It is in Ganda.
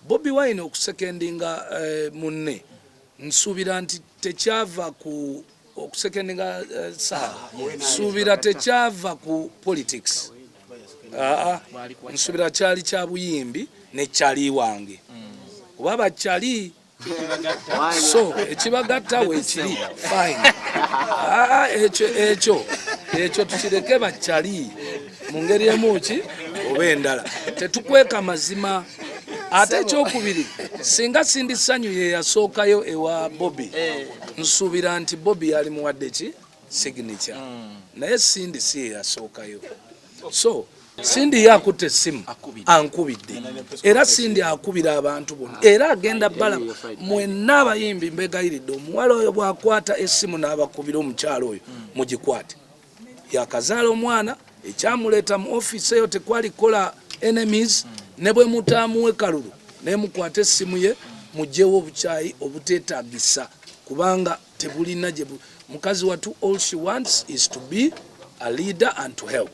Bobi Wine okusekendinga munne nsuubira nti tekyava ku okusekendinga nsuubira tekyava ku politics. Nsuubira kyali kya buyimbi ne kyali wange kuba bakyali so ekibagatta weekiri fine. Ekyo tukireke bakyali mu ngeri emuki oba endala tetukweka mazima. Ate ekyokubiri singa sindi sanyu ye yasookayo ewa Bobi nsuubira nti Bobi yali muwadde ki signature naye sindi si ye yasookayo. So sindi yakutte essimu ankubidde era sindi akubira abantu bonna era agenda bala mwenna abayimbi mbegayiridde omuwala oyo bwakwata essimu n'abakubira omukyalo oyo mugikwate. Yakazaala omwana ekyamuleeta mu ofiisi eyo tekwali kola enemies ne bwe mutaamuwe kalulu naye mukwate essimu ye mugyewo obukyayi obuteetagisa kubanga tebulina gye mukazi watu all she wants is to be a leader and to help.